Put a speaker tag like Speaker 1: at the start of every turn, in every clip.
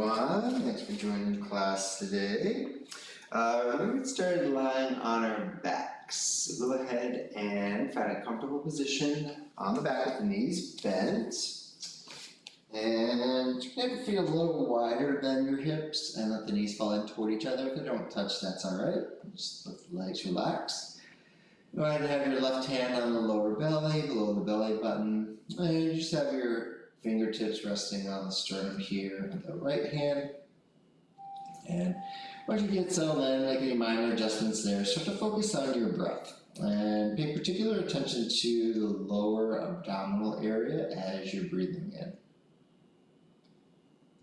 Speaker 1: everyone. Thanks for joining class today. We're going to get started lying on our backs. So go ahead and find a comfortable position on the back with the knees bent. And make your feet a little wider than your hips and let the knees fall in toward each other. If they don't touch, that's all right. Just let the legs relax. Go ahead and have your left hand on the lower belly, below the belly button. And you just have your fingertips resting on the sternum here with the right hand. And once you get settled in, make any minor adjustments there. Start to focus on your breath. And pay particular attention to the lower abdominal area as you're breathing in.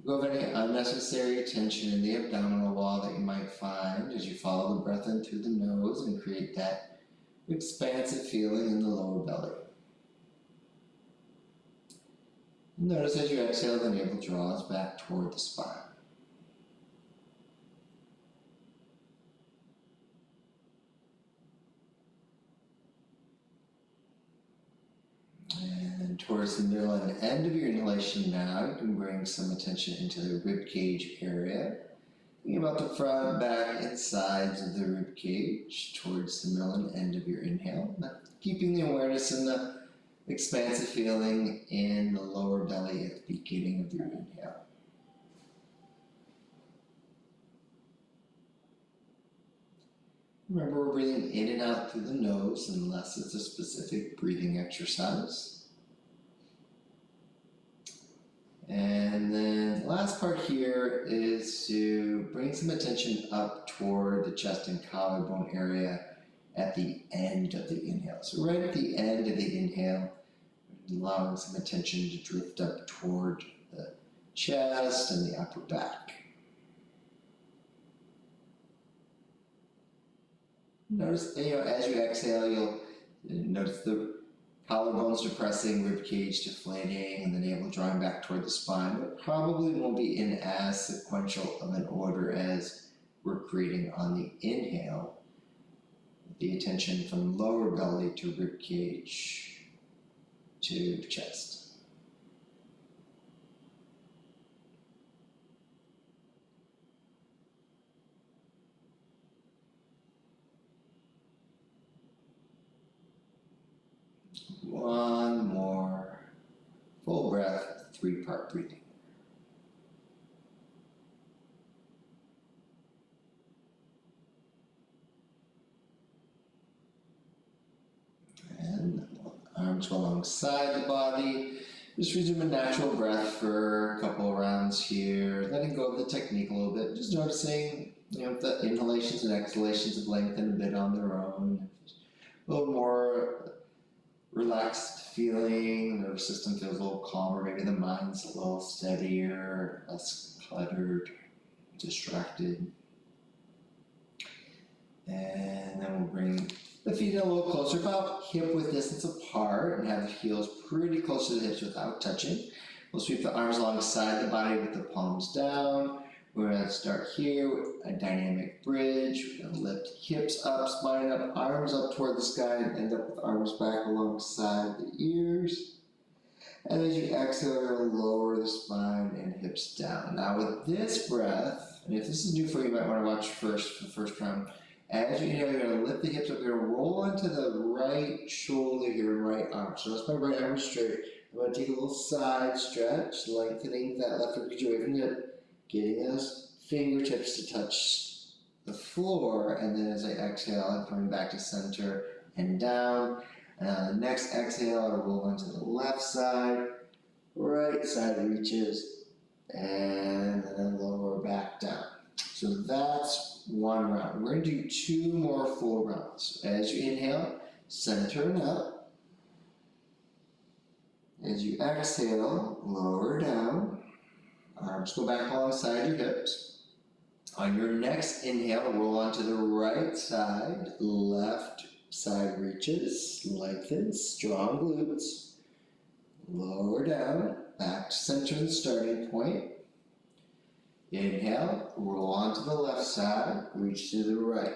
Speaker 1: Go of any unnecessary tension in the abdominal wall that you might find as you follow the breath in through the nose and create that expansive feeling in the lower belly. Notice as you exhale, the navel draws back toward the spine. And towards the middle and end of your inhalation now, you can bring some attention into the rib cage area. Thinking about the front, back, and sides of the rib cage towards the middle and end of your inhale. Now, keeping the awareness in the expansive feeling in the lower belly at the beginning of your inhale. Remember, we're breathing in and out through the nose unless it's a specific breathing exercise. And then the last part here is to bring some attention up toward the chest and collarbone area at the end of the inhale. So right at the end of the inhale, allowing some attention to drift up toward the chest and the upper back. Notice, as you exhale, you'll notice the collarbones depressing, rib cage deflating, and the navel drawing back toward the spine, but probably won't be in as sequential of an order as we're creating on the inhale. The attention from lower belly to rib cage to chest. One more full breath, three-part breathing. And arms go alongside the body. Just resume a natural breath for a couple of rounds here. Letting go of the technique a little bit. Just noticing, if the inhalations and exhalations have lengthened a bit on their own. A little more relaxed feeling. The nervous system feels a little calmer. Maybe the mind's a little steadier, less cluttered, distracted. And then we'll bring the feet a little closer, about hip-width distance apart, and have the heels pretty close to the hips without touching. We'll sweep the arms alongside the body with the palms down. We're going to start here with a dynamic bridge. We're going to lift hips up, spine up, arms up toward the sky, and end up with arms back alongside the ears. And as you exhale, you're going to lower the spine and hips down. Now with this breath, and if this is new for you, you might want to watch first for the first round. As you inhale, you're going to lift the hips up. You're going to roll onto the right shoulder here, right arm. So that's my right arm straight. I'm going to take a little side stretch, lengthening that left rib cage away from the hip, getting those fingertips to touch the floor. And then as I exhale, I'm coming back to center and down. And on the next exhale, I roll onto the left side, right side reaches, and then lower back down. So that's one round. We're going to do two more full rounds. As you inhale, center and up. As you exhale, lower down. Arms go back alongside your hips. On your next inhale, roll onto the right side. Left side reaches, lengthen, strong glutes. Lower down, back to center and starting point. Inhale, roll onto the left side, reach to the right.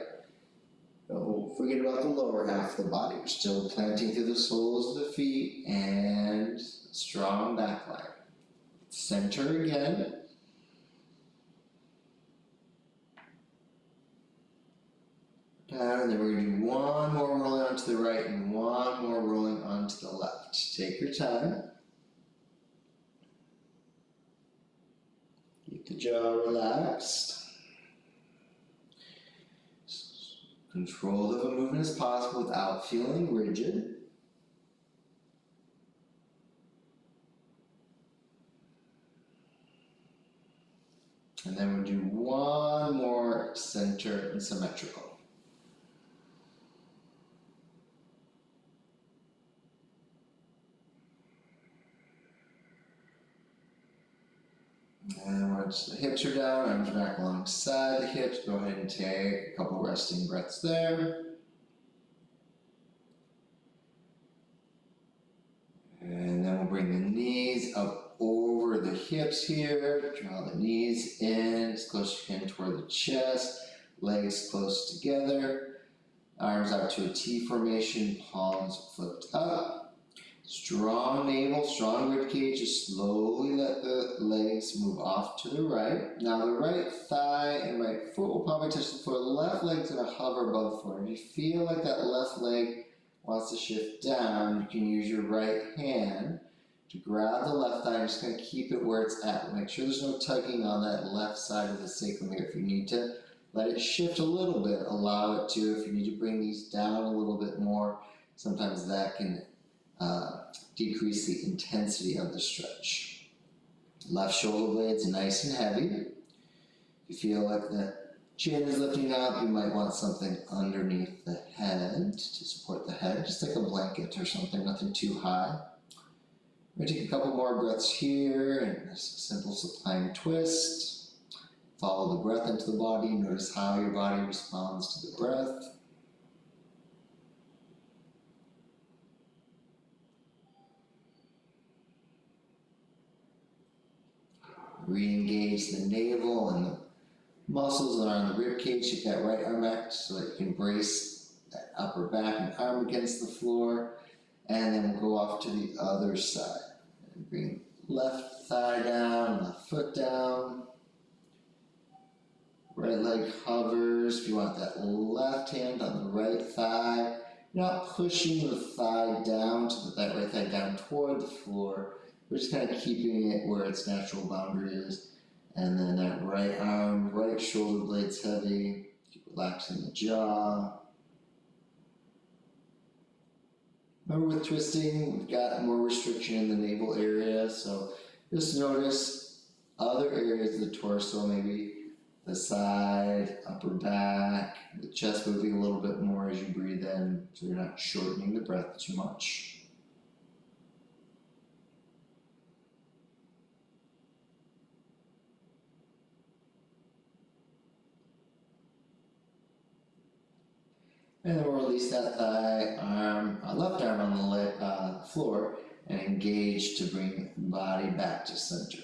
Speaker 1: Don't forget about the lower half of the body. We're still planting through the soles of the feet and strong back line. Center again. And then we're going to do one more rolling onto the right and one more rolling onto the left. Take your time. Keep the jaw relaxed. Control the movement as possible without feeling rigid. And then we'll do one more center and symmetrical. And once the hips are down, arms back alongside the hips, go ahead and take a couple resting breaths there. And then we'll bring the knees up over the hips here. Draw the knees in as close as you can toward the chest. Legs close together. Arms out to a T formation, palms flipped up. Strong navel, strong rib cage. Just slowly let the legs move off to the right. Now the right thigh and right foot will probably touch the floor. The left leg's going to hover above the floor. If you feel like that left leg wants to shift down, you can use your right hand to grab the left thigh. I'm just going to keep it where it's at. Make sure there's no tugging on that left side of the sacrum here. If you need to let it shift a little bit, allow it to. If you need to bring these down a little bit more, sometimes that can decrease the intensity of the stretch. Left shoulder blades nice and heavy. If you feel like the chin is lifting up, you might want something underneath the head to support the head, just like a blanket or something, nothing too high. We're going to take a couple more breaths here, and just a simple supine twist. Follow the breath into the body. Notice how your body responds to the breath. Re-engage the navel and the muscles that are on the rib cage. Keep that right arm back so that you can brace that upper back and arm against the floor. And then we'll go off to the other side. And bring left thigh down, left foot down. Right leg hovers. If you want that left hand on the right thigh, you're not pushing the thigh down to put that right thigh down toward the floor. We're just kind of keeping it where its natural boundary is. And then that right arm, right shoulder blades heavy. Keep relaxing the jaw. Remember with twisting, we've got more restriction in the navel area. So just notice other areas of the torso, maybe the side, upper back, the chest moving a little bit more as you breathe in, so you're not shortening the breath too much. And then we'll release that thigh, left arm on the floor and engage to bring the body back to center.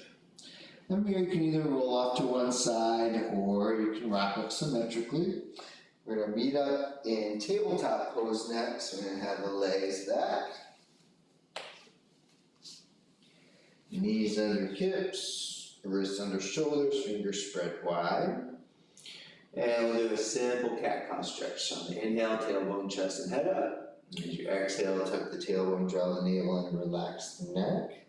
Speaker 1: Then here you can either roll off to one side or you can rock up symmetrically. We're going to meet up in tabletop pose next. We're going to have the legs back. Knees under hips, wrists under shoulders, fingers spread wide. And we'll do a simple cat-cow stretch. So on the inhale, tailbone, chest, and head up. As you exhale, tuck the tailbone, draw the navel, and relax the neck.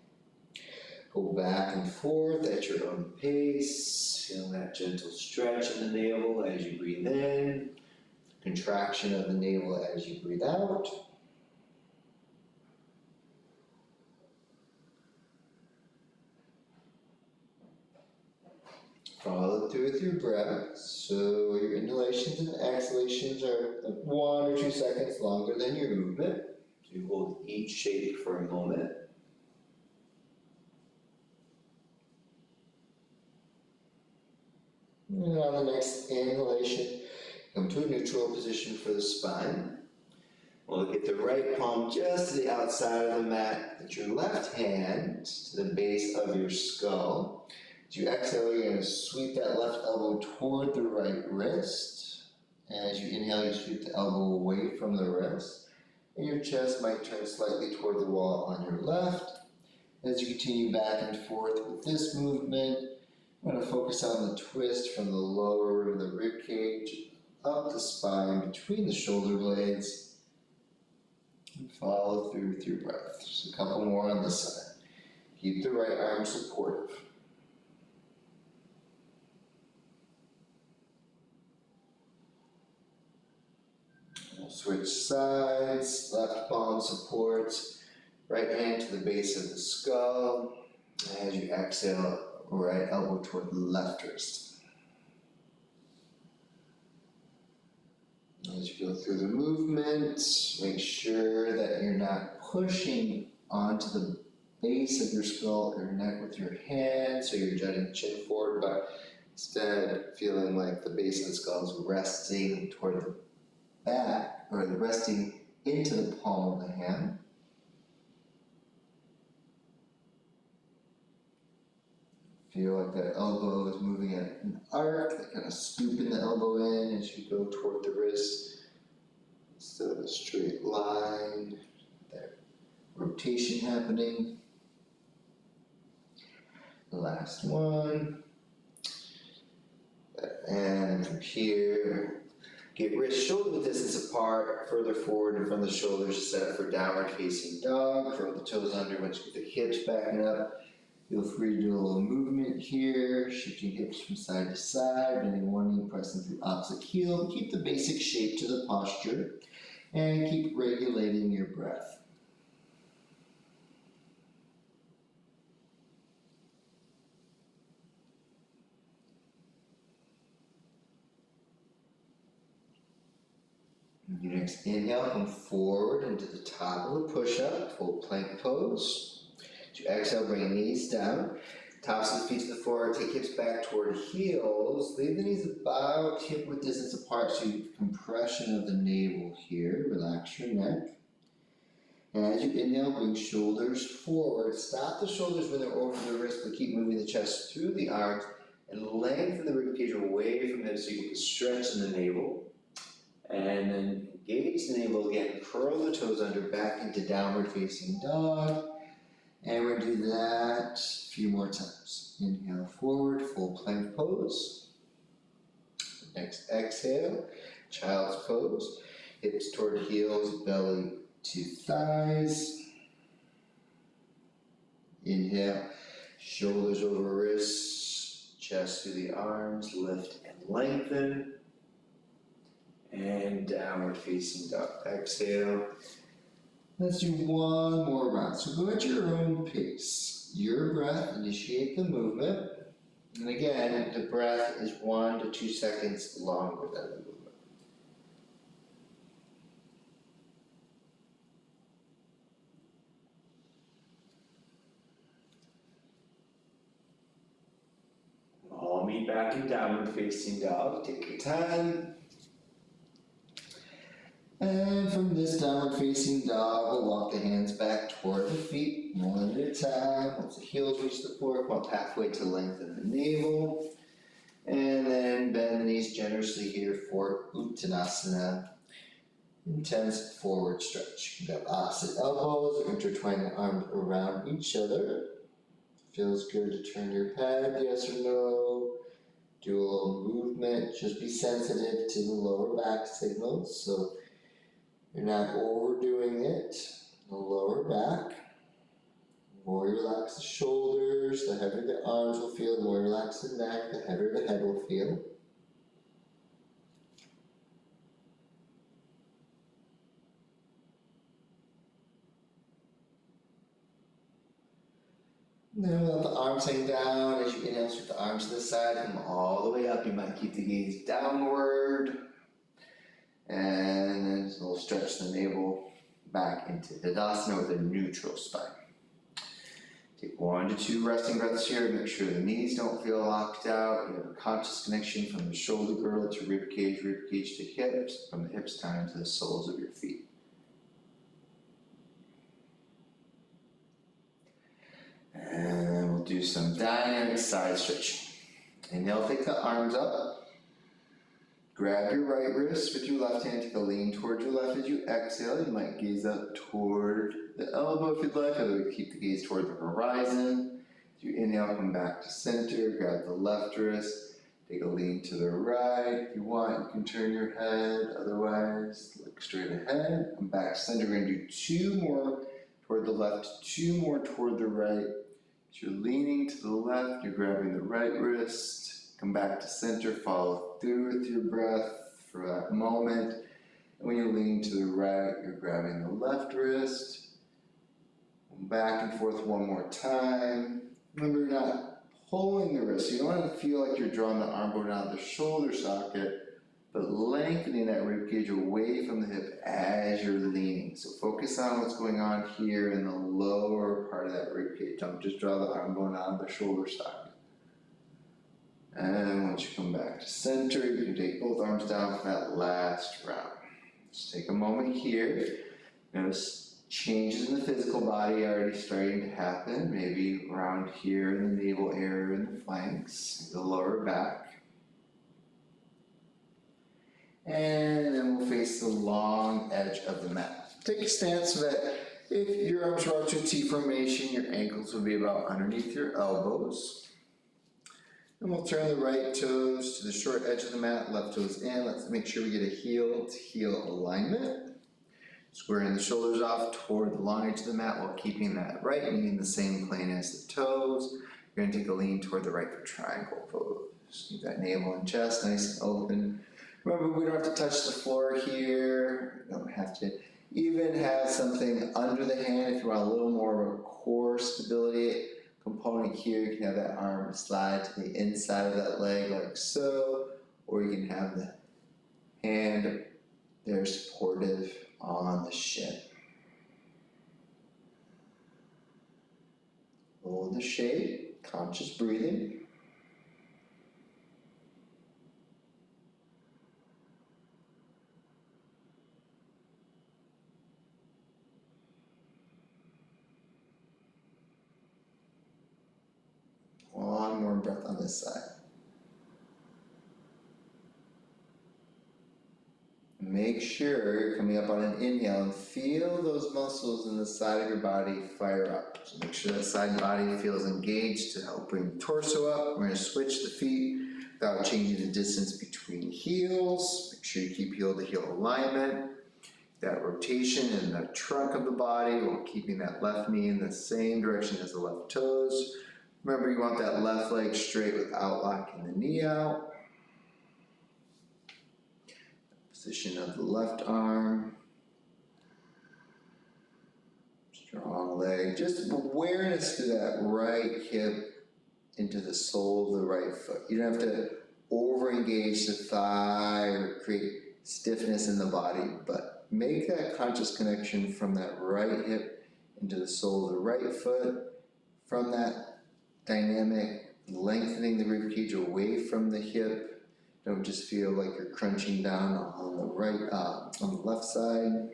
Speaker 1: Go back and forth at your own pace. Feel that gentle stretch in the navel as you breathe in. Contraction of the navel as you breathe out. Follow through with your breath. So your inhalations and exhalations are 1 or 2 seconds longer than your movement. So you hold each shape for a moment. And on the next inhalation, come to a neutral position for the spine. We'll get the right palm just to the outside of the mat. Put your left hand to the base of your skull. As you exhale, you're going to sweep that left elbow toward the right wrist. And as you inhale, you sweep the elbow away from the wrist. And your chest might turn slightly toward the wall on your left. As you continue back and forth with this movement, I'm going to focus on the twist from the lower of the rib cage up the spine between the shoulder blades. And follow through with your breath. Just a couple more on this side. Keep the right arm supportive. We'll switch sides. Left palm supports right hand to the base of the skull. As you exhale, right elbow toward the left wrist. As you go through the movement, make sure that you're not pushing onto the base of your skull or neck with your hands, so you're jutting the chin forward, but instead feeling like the base of the skull is resting toward the back, or resting into the palm of the hand. Feel like that elbow is moving at an arc, that kind of scooping the elbow in as you go toward the wrist instead of a straight line. That rotation happening. The last one. And from here, get wrists shoulder distance apart, further forward in front of the shoulders, set up for downward facing dog. Curl the toes under once you get the hips backing up. Feel free to do a little movement here, shifting hips from side to side, bending one knee, pressing through opposite heel. Keep the basic shape to the posture, and keep regulating your breath. Your next inhale, come forward into the top of the push-up, full plank pose. As you exhale, bring knees down, tops of the feet to the floor, take hips back toward heels, leave the knees about hip width distance apart so you have compression of the navel here, relax your neck. And as you inhale, bring shoulders forward, stop the shoulders when they're over the wrist, but keep moving the chest through the arms, and lengthen the ribcage away from the hips so you get the stretch in the navel. And then engage the navel again, curl the toes under, back into downward facing dog. And we're going to do that a few more times. Inhale forward, full plank pose. Next exhale, child's pose. Hips toward heels, belly to thighs. Inhale, shoulders over wrists, chest through the arms, lift and lengthen. And downward facing dog. Exhale. Let's do one more round. So go at your own pace. Your breath, initiate the movement. And again, the breath is 1 to 2 seconds longer than the movement. All meet back in downward facing dog. Take your time. And from this downward facing dog, we'll walk the hands back toward the feet, one at a time. Once the heels reach the floor, come up halfway to lengthen the navel. And then bend the knees generously here for Uttanasana. Intense forward stretch. You got opposite elbows, intertwine the arms around each other. Feels good to turn your head, yes or no. Do a little movement. Just be sensitive to the lower back signals. So you're not overdoing it. The lower back. The more you relax the shoulders, the heavier the arms will feel. The more you relax the neck, the heavier the head will feel. Then we'll let the arms hang down. As you inhale, sweep the arms to the side, come all the way up. You might keep the gaze downward. And then we'll stretch the navel back into Tadasana with a neutral spine. Take 1 to 2 resting breaths here. Make sure the knees don't feel locked out. You have a conscious connection from the shoulder girdle to ribcage, ribcage to hips, from the hips down to the soles of your feet. And we'll do some dynamic side stretching. Inhale, take the arms up. Grab your right wrist with your left hand, take a lean toward your left as you exhale. You might gaze up toward the elbow if you'd like, otherwise keep the gaze toward the horizon. As you inhale, come back to center, grab the left wrist, Take a lean to the right. If you want, you can turn your head. Otherwise, look straight ahead. Come back center. We're going to do 2 more toward the left, 2 more toward the right. As you're leaning to the left, you're grabbing the right wrist. Come back to center. Follow through with your breath for that moment. And when you're leaning to the right, you're grabbing the left wrist. Back and forth one more time. Remember, you're not pulling the wrist. So you don't want to feel like you're drawing the arm bone out of the shoulder socket, but lengthening that rib cage away from the hip as you're leaning. So focus on what's going on here in the lower part of that rib cage. Don't just draw the arm bone out of the shoulder socket. And once you come back to center, you can take both arms down for that last round. Just take a moment here. Notice changes in the physical body already starting to happen, maybe around here in the navel area and the flanks, the lower back. And then we'll face the long edge of the mat. Take a stance so that if your arms are out to a T formation, your ankles will be about underneath your elbows. And we'll turn the right toes to the short edge of the mat, left toes in. Let's make sure we get a heel to heel alignment. Squaring the shoulders off toward the long edge of the mat while keeping that right knee in the same plane as the toes. You're going to take a lean toward the right for triangle pose. Keep that navel and chest nice and open. Remember, we don't have to touch the floor here. We don't have to even have something under the hand. If you want a little more of a core stability component here, you can have that arm slide to the inside of that leg like so, or you can have the hand there supportive on the shin. Hold the shape, conscious breathing. One more breath on this side. Make sure you're coming up on an inhale and feel those muscles in the side of your body fire up. So make sure that side body feels engaged to help bring the torso up. We're going to switch the feet without changing the distance between heels. Make sure you keep heel to heel alignment. That rotation in the trunk of the body while keeping that left knee in the same direction as the left toes. Remember, you want that left leg straight without locking the knee out. Position of the left arm. Strong leg. Just awareness to that right hip into the sole of the right foot. You don't have to over-engage the thigh or create stiffness in the body, but make that conscious connection from that right hip into the sole of the right foot. From that dynamic, lengthening the rib cage away from the hip. Don't just feel like you're crunching down on the right, on the left side.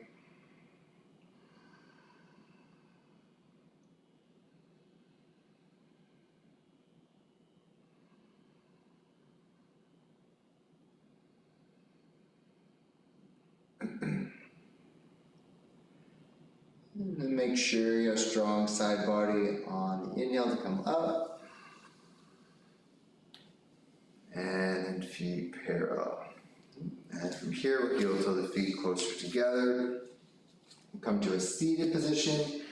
Speaker 1: And then make sure you have a strong side body on the inhale to come up. And feet parallel. And from here, we'll heel till the feet closer together. We'll come to a seated position.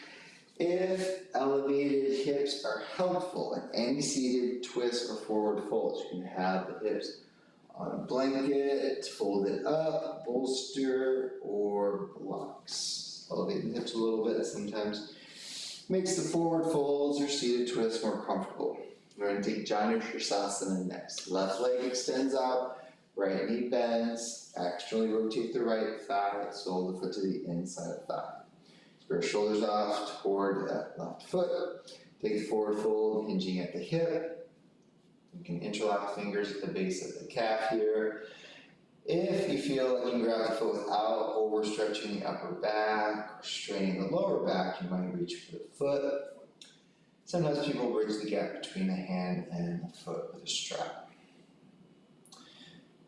Speaker 1: If elevated hips are helpful in any seated twist or forward folds, you can have the hips on a blanket, fold it up, bolster, or blocks. Elevate the hips a little bit sometimes makes the forward folds or seated twists more comfortable. We're going to take Janu Sirsasana next. Left leg extends out, right knee bends, externally rotate the right thigh, sole of the foot to the inside of the thigh. Square shoulders off toward that left foot. Take the forward fold, hinging at the hip. You can interlock fingers at the base of the calf here. If you feel like you can grab the foot without overstretching the upper back or straining the lower back, you might reach for the foot. Sometimes people bridge the gap between the hand and the foot with a strap.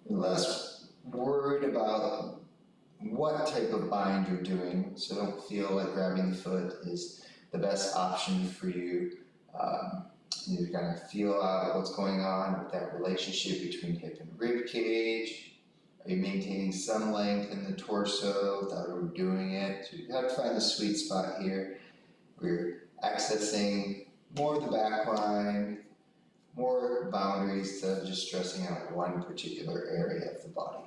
Speaker 1: You're less worried about what type of bind you're doing, so don't feel like grabbing the foot is the best option for you. Continue to kind of feel out what's going on with that relationship between hip and rib cage. Are you maintaining some length in the torso without overdoing it? So you have to find the sweet spot here. We're accessing more of the back line, more boundaries instead of just stressing out one particular area of the body.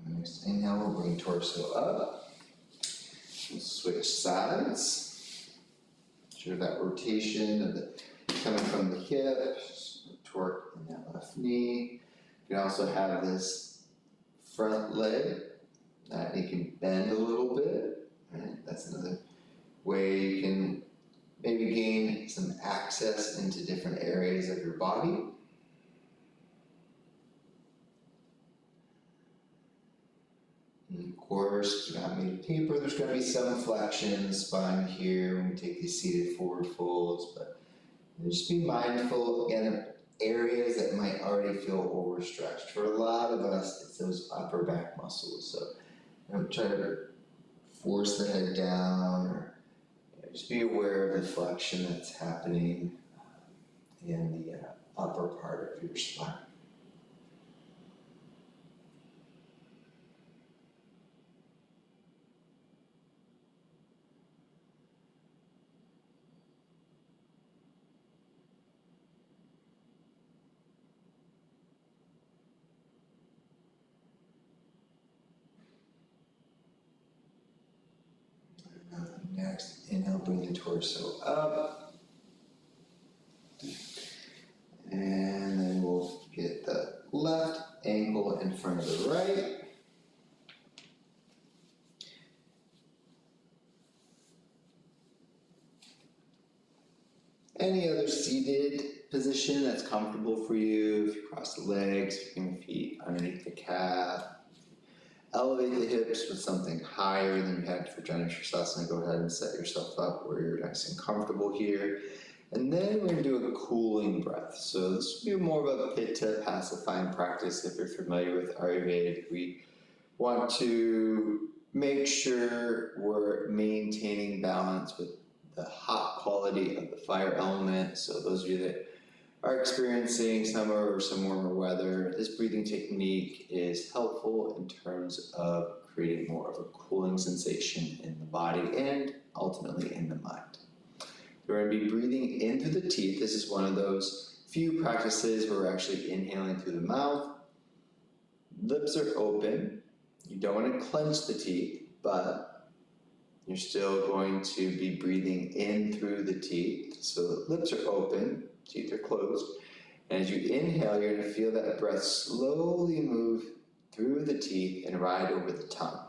Speaker 1: Next inhale, we'll bring torso up. We'll switch sides. Sure that rotation of the coming from the hip, torque in that left knee. You can also have this front leg that you can bend a little bit. Right? That's another way you can maybe gain some access into different areas of your body. And of course, because we're not made of paper, there's going to be some flexion in the spine here when we take these seated forward folds, but just be mindful, again, of areas that might already feel overstretched. For a lot of us, it's those upper back muscles, so don't try to force the head down, or just be aware of the flexion that's happening in the upper part of your spine. Next, inhale, bring the torso up. And then we'll get the left ankle in front of the right. Any other seated position that's comfortable for you. If you cross the legs, keeping the feet underneath the calf. Elevate the hips with something higher than you had for Janushirasana. Go ahead and set yourself up where you're nice and comfortable here. And then we're going to do a cooling breath. So this will be more of a Pitta-pacifying practice if you're familiar with Ayurveda. We want to make sure we're maintaining balance with the hot quality of the fire element. So those of you that are experiencing summer or some warmer weather, this breathing technique is helpful in terms of creating more of a cooling sensation in the body and ultimately in the mind. We're going to be breathing in through the teeth. This is one of those few practices where we're actually inhaling through the mouth. Lips are open. You don't want to clench the teeth, but you're still going to be breathing in through the teeth. So the lips are open. Teeth are closed. And as you inhale, you're going to feel that breath slowly move through the teeth and ride over the tongue.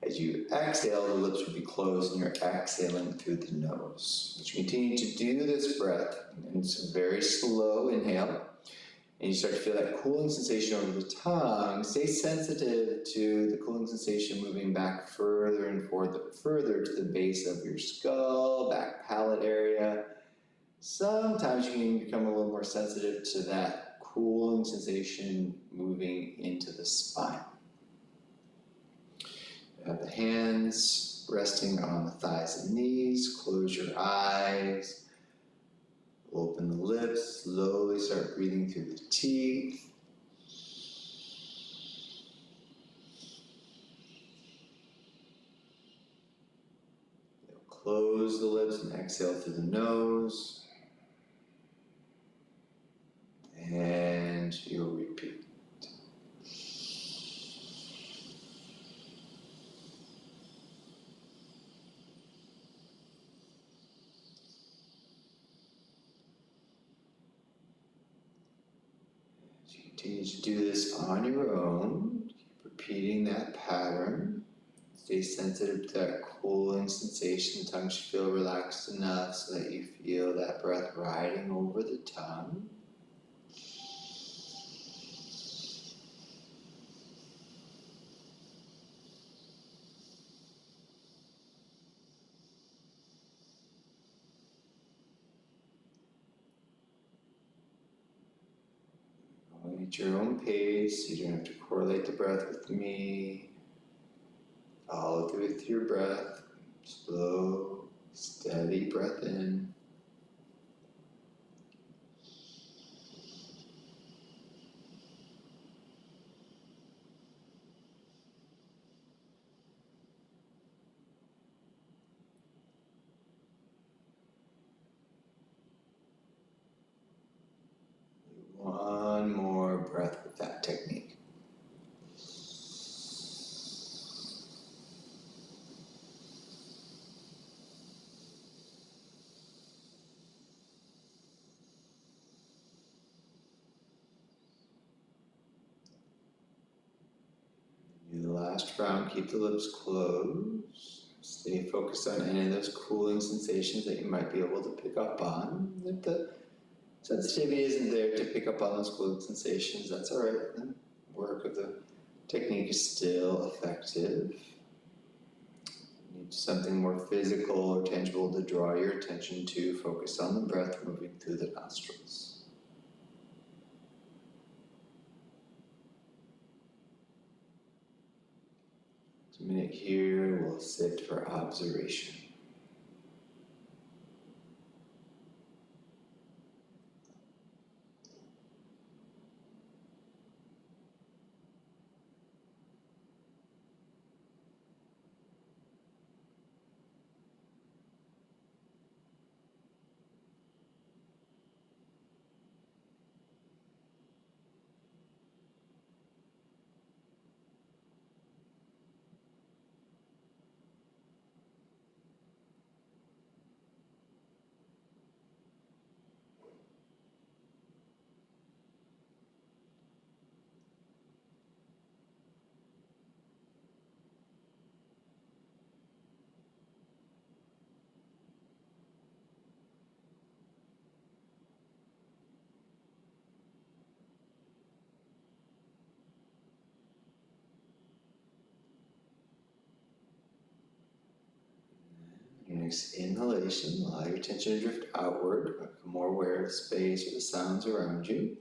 Speaker 1: As you exhale, the lips will be closed and you're exhaling through the nose. As you continue to do this breath, and it's a very slow inhale, and you start to feel that cooling sensation over the tongue, stay sensitive to the cooling sensation moving back further and further to the base of your skull, back palate area. Sometimes you can become a little more sensitive to that cooling sensation moving into the spine. You have the hands resting on the thighs and knees. Close your eyes. Open the lips. Slowly start breathing through the teeth. Close the lips and exhale through the nose. And you'll repeat. As you continue to do this on your own, keep repeating that pattern. Stay sensitive to that cooling sensation. The tongue should feel relaxed enough so that you feel that breath riding over the tongue. at your own pace. You don't have to correlate the breath with me. Follow through with your breath. Slow, steady breath in. One more breath with that technique. Do the last round, keep the lips closed. Stay focused on any of those cooling sensations that you might be able to pick up on. If the sensitivity isn't there to pick up on those cooling sensations, that's all right. The work of the technique is still effective. You need something more physical or tangible to draw your attention to. Focus on the breath moving through the nostrils. A minute here, we'll sit for observation. Your next inhalation, allow your attention to drift outward, become more aware of the space or the sounds around you.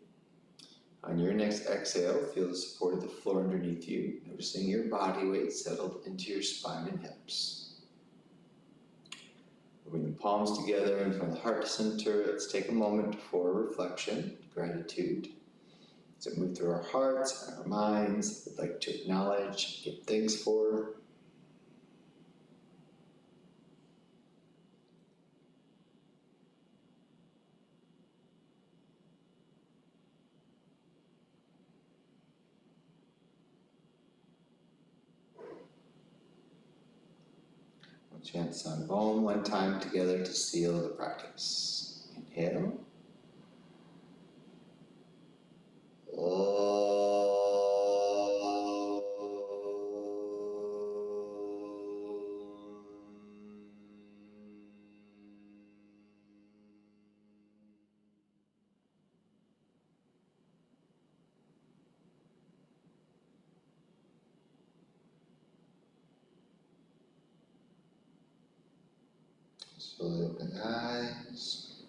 Speaker 1: On your next exhale, feel the support of the floor underneath you, noticing your body weight settled into your spine and hips. Bring the palms together in front of the heart center. Let's take a moment for reflection, gratitude. As we move through our hearts and our minds, we'd like to acknowledge, give thanks for. Chant Sang Om one time together to seal the practice. Inhale. Slowly open the eyes.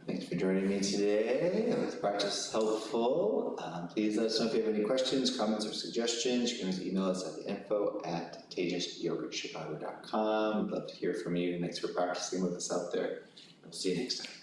Speaker 1: Thanks for joining me today. I hope this practice is helpful. Please let us know if you have any questions, comments, or suggestions. You can always email us at info@tejasyogachicago.com. We'd love to hear from you. Thanks for practicing with us out there. We'll see you next time.